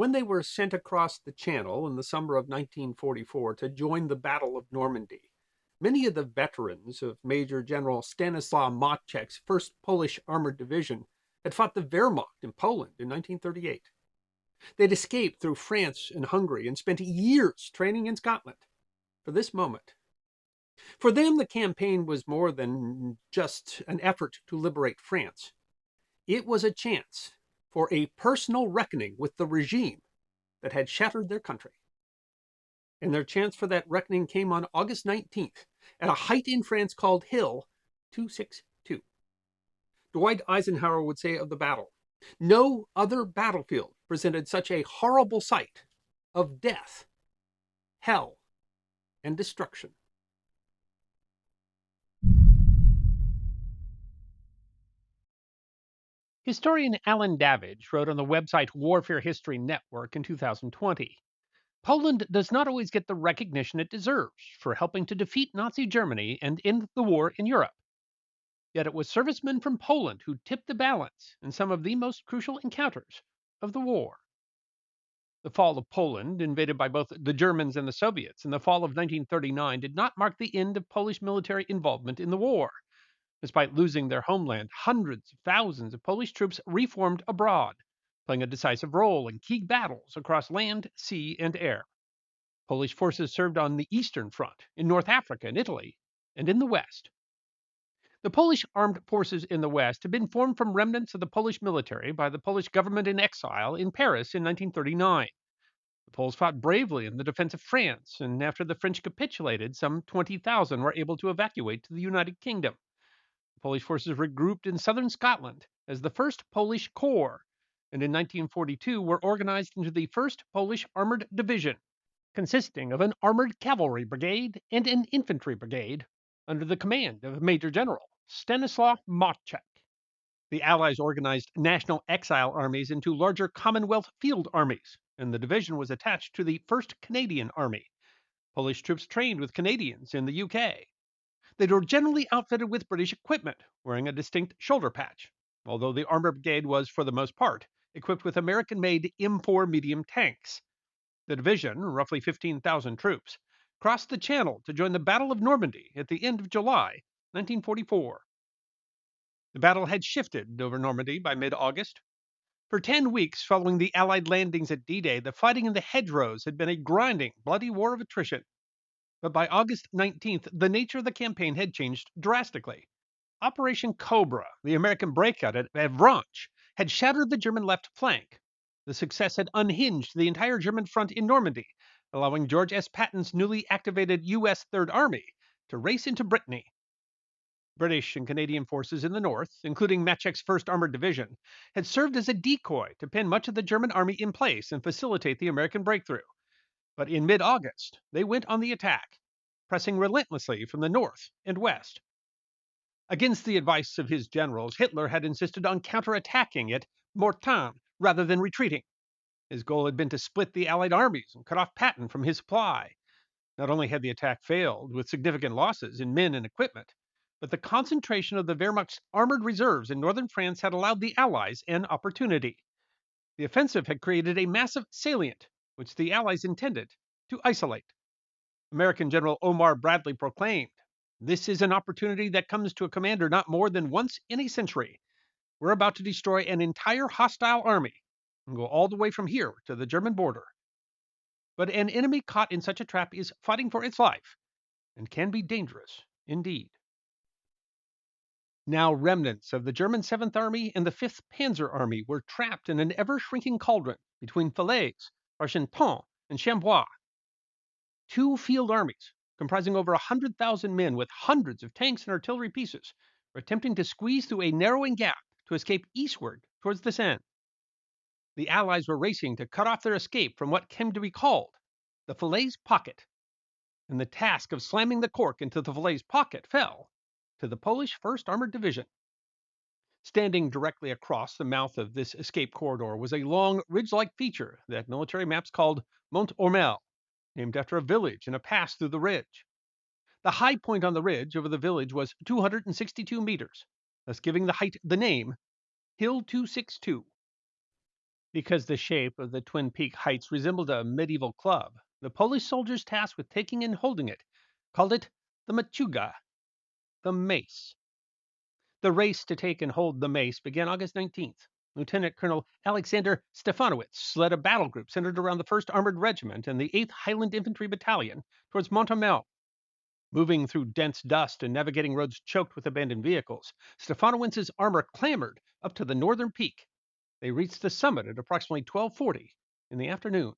When they were sent across the Channel in the summer of 1944 to join the Battle of Normandy, many of the veterans of Major General Stanislaw Maciek's 1st Polish Armored Division had fought the Wehrmacht in Poland in 1938. They'd escaped through France and Hungary and spent years training in Scotland for this moment. For them, the campaign was more than just an effort to liberate France. It was a chance for a personal reckoning with the regime that had shattered their country. And their chance for that reckoning came on August 19th at a height in France called Hill 262. Dwight Eisenhower would say of the battle, no other battlefield presented such a horrible sight of death, hell, and destruction. Historian Alan Davidge wrote on the website Warfare History Network in 2020. Poland does not always get the recognition it deserves for helping to defeat Nazi Germany and end the war in Europe. Yet it was servicemen from Poland who tipped the balance in some of the most crucial encounters of the war. The fall of Poland, invaded by both the Germans and the Soviets in the fall of 1939, did not mark the end of Polish military involvement in the war. Despite losing their homeland, hundreds of thousands of Polish troops reformed abroad, playing a decisive role in key battles across land, sea, and air. Polish forces served on the Eastern Front, in North Africa and Italy, and in the West. The Polish armed forces in the West had been formed from remnants of the Polish military by the Polish government in exile in Paris in 1939. The Poles fought bravely in the defense of France, and after the French capitulated, some 20,000 were able to evacuate to the United Kingdom. Polish forces regrouped in southern Scotland as the 1st Polish Corps, and in 1942 were organized into the 1st Polish Armored Division, consisting of an armored cavalry brigade and an infantry brigade under the command of Major General Stanislaw Maciek. The Allies organized national exile armies into larger Commonwealth field armies, and the division was attached to the 1st Canadian Army. Polish troops trained with Canadians in the UK. They were generally outfitted with British equipment, wearing a distinct shoulder patch, although the armor brigade was, for the most part, equipped with American-made M4 medium tanks. The division, roughly 15,000 troops, crossed the Channel to join the Battle of Normandy at the end of July 1944. The battle had shifted over Normandy by mid-August. For 10 weeks following the Allied landings at D-Day, the fighting in the hedgerows had been a grinding, bloody war of attrition. But by August 19th, the nature of the campaign had changed drastically. Operation Cobra, the American breakout at Avranches, had shattered the German left flank. The success had unhinged the entire German front in Normandy, allowing George S. Patton's newly activated U.S. Third Army to race into Brittany. British and Canadian forces in the north, including Maciek's 1st Armored Division, had served as a decoy to pin much of the German army in place and facilitate the American breakthrough. But in mid-August, they went on the attack, pressing relentlessly from the north and west. Against the advice of his generals, Hitler had insisted on counterattacking at Mortain rather than retreating. His goal had been to split the Allied armies and cut off Patton from his supply. Not only had the attack failed, with significant losses in men and equipment, but the concentration of the Wehrmacht's armored reserves in northern France had allowed the Allies an opportunity. The offensive had created a massive salient, which the Allies intended to isolate. American General Omar Bradley proclaimed, "This is an opportunity that comes to a commander not more than once in a century. We're about to destroy an entire hostile army and go all the way from here to the German border." But an enemy caught in such a trap is fighting for its life and can be dangerous indeed. Now remnants of the German 7th Army and the 5th Panzer Army were trapped in an ever-shrinking cauldron between Falaise, Argenton, and Chambois. Two field armies, comprising over 100,000 men with hundreds of tanks and artillery pieces, were attempting to squeeze through a narrowing gap to escape eastward towards the Seine. The Allies were racing to cut off their escape from what came to be called the Falaise Pocket, and the task of slamming the cork into the Falaise Pocket fell to the Polish 1st Armored Division. Standing directly across the mouth of this escape corridor was a long, ridge-like feature that military maps called Mont Ormel, named after a village and a pass through the ridge. The high point on the ridge over the village was 262 meters, thus giving the height the name Hill 262. Because the shape of the Twin Peak Heights resembled a medieval club, the Polish soldiers tasked with taking and holding it called it the machuga, the mace. The race to take and hold the mace began August 19th. Lieutenant Colonel Alexander Stefanowitz led a battle group centered around the 1st Armored Regiment and the 8th Highland Infantry Battalion towards Montemel. Moving through dense dust and navigating roads choked with abandoned vehicles, Stefanowicz's armor clambered up to the northern peak. They reached the summit at approximately 12:40 in the afternoon.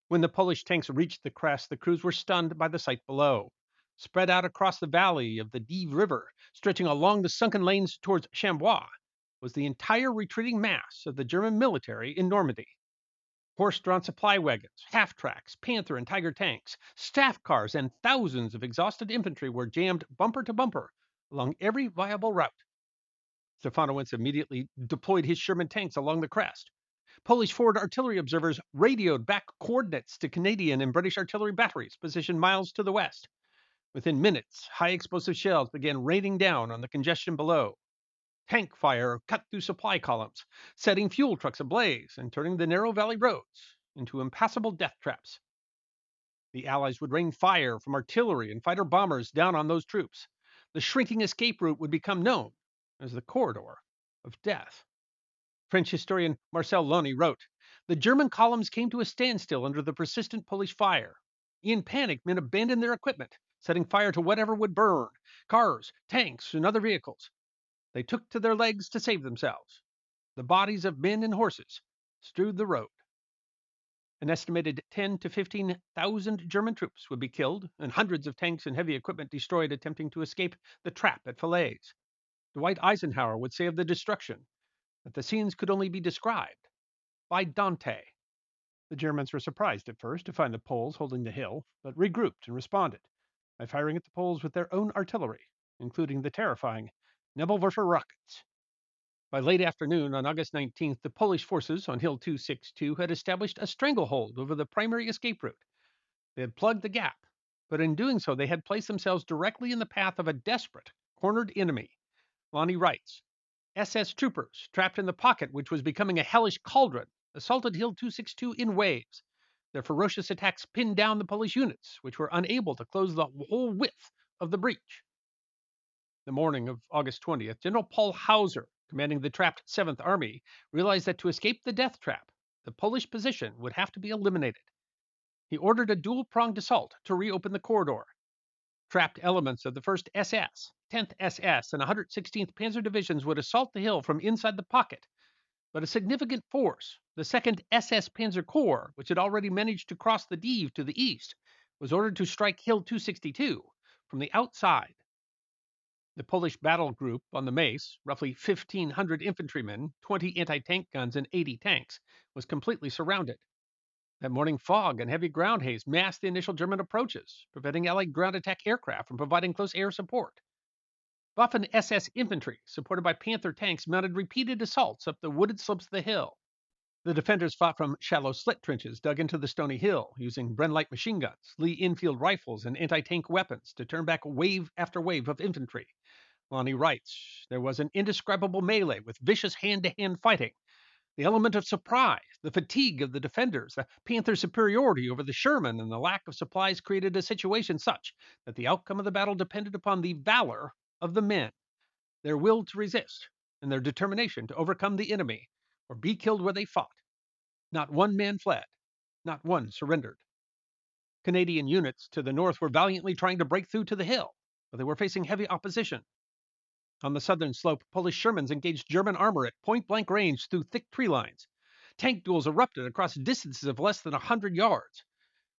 When the Polish tanks reached the crest, the crews were stunned by the sight below. Spread out across the valley of the Dive River, stretching along the sunken lanes towards Chambois, was the entire retreating mass of the German military in Normandy. Horse-drawn supply wagons, half-tracks, Panther and Tiger tanks, staff cars, and thousands of exhausted infantry were jammed bumper to bumper along every viable route. Stefanowitz immediately deployed his Sherman tanks along the crest. Polish forward artillery observers radioed back coordinates to Canadian and British artillery batteries positioned miles to the west. Within minutes, high explosive shells began raining down on the congestion below. Tank fire cut through supply columns, setting fuel trucks ablaze and turning the narrow valley roads into impassable death traps. The Allies would rain fire from artillery and fighter bombers down on those troops. The shrinking escape route would become known as the Corridor of Death. French historian Marcel Lony wrote, "The German columns came to a standstill under the persistent Polish fire. In panic, men abandoned their equipment, setting fire to whatever would burn cars, tanks, and other vehicles. They took to their legs to save themselves. The bodies of men and horses strewed the road." An estimated 10 to 15,000 German troops would be killed and hundreds of tanks and heavy equipment destroyed attempting to escape the trap at Falaise. Dwight Eisenhower would say of the destruction that the scenes could only be described by Dante. The Germans were surprised at first to find the Poles holding the hill, but regrouped and responded by firing at the Poles with their own artillery, including the terrifying Nebelwerfer rockets. By late afternoon on August 19th, the Polish forces on Hill 262 had established a stranglehold over the primary escape route. They had plugged the gap, but in doing so, they had placed themselves directly in the path of a desperate, cornered enemy. Lonnie writes, SS troopers, trapped in the pocket which was becoming a hellish cauldron, assaulted Hill 262 in waves. Their ferocious attacks pinned down the Polish units, which were unable to close the whole width of the breach. The morning of August 20th, General Paul Hauser, commanding the trapped 7th Army, realized that to escape the death trap, the Polish position would have to be eliminated. He ordered a dual-pronged assault to reopen the corridor. Trapped elements of the 1st SS, 10th SS, and 116th Panzer Divisions would assault the hill from inside the pocket, but a significant force, the 2nd SS Panzer Corps, which had already managed to cross the Dive to the east, was ordered to strike Hill 262 from the outside. The Polish battle group on the Mace, roughly 1,500 infantrymen, 20 anti-tank guns, and 80 tanks, was completely surrounded. That morning, fog and heavy ground haze masked the initial German approaches, preventing Allied ground attack aircraft from providing close air support. Waffen SS infantry, supported by Panther tanks, mounted repeated assaults up the wooded slopes of the hill. The defenders fought from shallow slit trenches dug into the stony hill, using Bren-light machine guns, Lee infield rifles, and anti-tank weapons to turn back wave after wave of infantry. Lonnie writes, "There was an indescribable melee with vicious hand-to-hand fighting. The element of surprise, the fatigue of the defenders, the Panther superiority over the Sherman, and the lack of supplies created a situation such that the outcome of the battle depended upon the valor of the men, their will to resist, and their determination to overcome the enemy, or be killed where they fought. Not one man fled, not one surrendered." Canadian units to the north were valiantly trying to break through to the hill, but they were facing heavy opposition. On the southern slope, Polish Shermans engaged German armor at point-blank range through thick tree lines. Tank duels erupted across distances of less than 100 yards.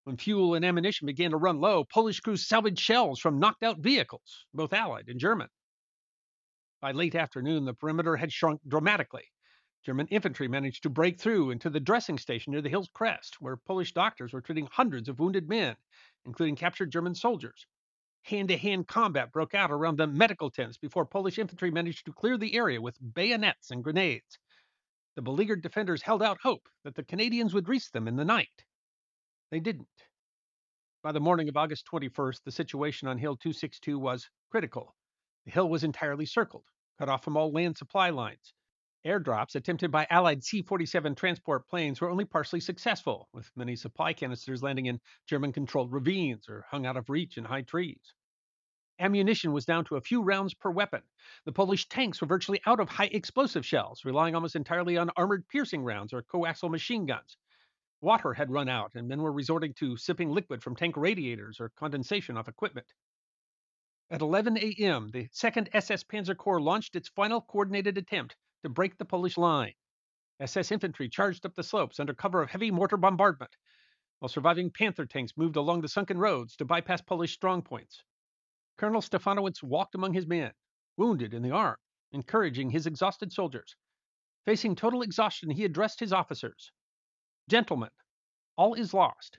When fuel and ammunition began to run low, Polish crews salvaged shells from knocked-out vehicles, both Allied and German. By late afternoon, the perimeter had shrunk dramatically. German infantry managed to break through into the dressing station near the hill's crest, where Polish doctors were treating hundreds of wounded men, including captured German soldiers. Hand-to-hand combat broke out around the medical tents before Polish infantry managed to clear the area with bayonets and grenades. The beleaguered defenders held out hope that the Canadians would reach them in the night. They didn't. By the morning of August 21st, the situation on Hill 262 was critical. The hill was entirely circled, cut off from all land supply lines. Airdrops attempted by Allied C-47 transport planes were only partially successful, with many supply canisters landing in German-controlled ravines or hung out of reach in high trees. Ammunition was down to a few rounds per weapon. The Polish tanks were virtually out of high explosive shells, relying almost entirely on armored piercing rounds or coaxial machine guns. Water had run out, and men were resorting to sipping liquid from tank radiators or condensation off equipment. At 11 a.m., the 2nd SS Panzer Corps launched its final coordinated attempt to break the Polish line. SS infantry charged up the slopes under cover of heavy mortar bombardment, while surviving Panther tanks moved along the sunken roads to bypass Polish strongpoints. Colonel Stefanowicz walked among his men, wounded in the arm, encouraging his exhausted soldiers. Facing total exhaustion, he addressed his officers. Gentlemen, all is lost.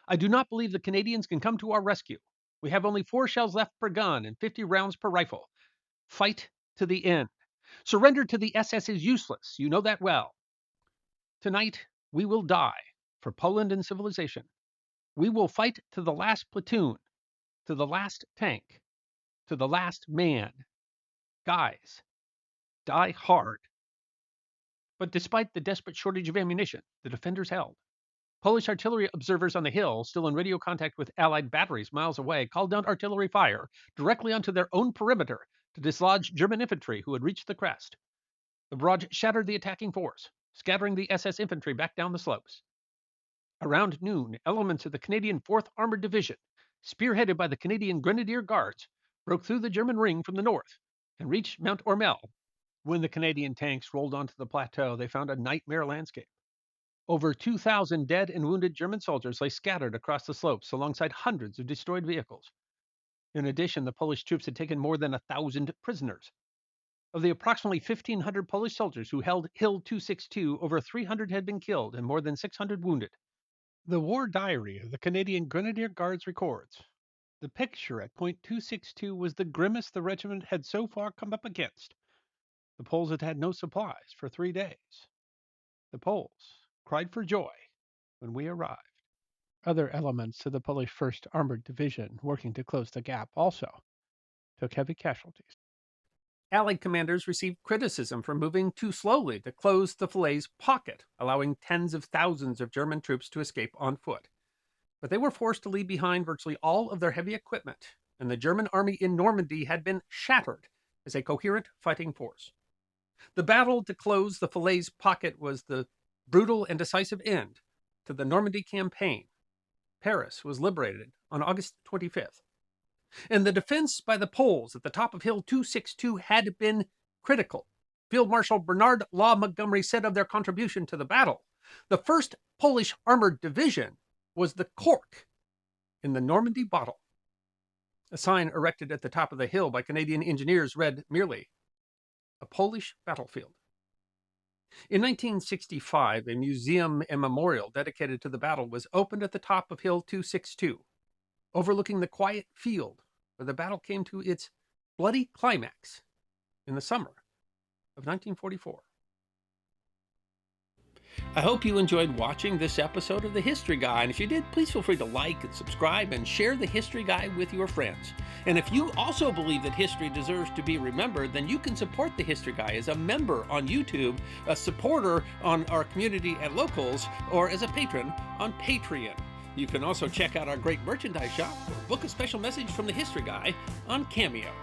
I do not believe the Canadians can come to our rescue. We have only 4 shells left per gun and 50 rounds per rifle. Fight to the end. Surrender to the SS is useless. You know that well. Tonight, we will die for Poland and civilization. We will fight to the last platoon, to the last tank, to the last man. Guys, die hard. But despite the desperate shortage of ammunition, the defenders held. Polish artillery observers on the hill, still in radio contact with Allied batteries miles away, called down artillery fire directly onto their own perimeter to dislodge German infantry who had reached the crest. The barrage shattered the attacking force, scattering the SS infantry back down the slopes. Around noon, elements of the Canadian 4th Armored Division, spearheaded by the Canadian Grenadier Guards, broke through the German ring from the north and reached Mount Ormel. When the Canadian tanks rolled onto the plateau, they found a nightmare landscape. Over 2,000 dead and wounded German soldiers lay scattered across the slopes alongside hundreds of destroyed vehicles. In addition, the Polish troops had taken more than 1,000 prisoners. Of the approximately 1,500 Polish soldiers who held Hill 262, over 300 had been killed and more than 600 wounded. The war diary of the Canadian Grenadier Guards records, "The picture at point 262 was the grimmest the regiment had so far come up against. The Poles had had no supplies for 3 days. The Poles cried for joy when we arrived." Other elements of the Polish 1st Armored Division, working to close the gap, also took heavy casualties. Allied commanders received criticism for moving too slowly to close the Falaise pocket, allowing tens of thousands of German troops to escape on foot. But they were forced to leave behind virtually all of their heavy equipment, and the German army in Normandy had been shattered as a coherent fighting force. The battle to close the Falaise pocket was the brutal and decisive end to the Normandy campaign. Paris was liberated on August 25th. And the defense by the Poles at the top of Hill 262 had been critical. Field Marshal Bernard Law Montgomery said of their contribution to the battle, "The 1st Polish Armored Division was the cork in the Normandy bottle." A sign erected at the top of the hill by Canadian engineers read merely, "A Polish battlefield." In 1965, a museum and memorial dedicated to the battle was opened at the top of Hill 262, overlooking the quiet field where the battle came to its bloody climax in the summer of 1944. I hope you enjoyed watching this episode of The History Guy, and if you did, please feel free to like and subscribe and share The History Guy with your friends. And if you also believe that history deserves to be remembered, then you can support The History Guy as a member on YouTube, a supporter on our community at Locals, or as a patron on Patreon. You can also check out our great merchandise shop or book a special message from The History Guy on Cameo.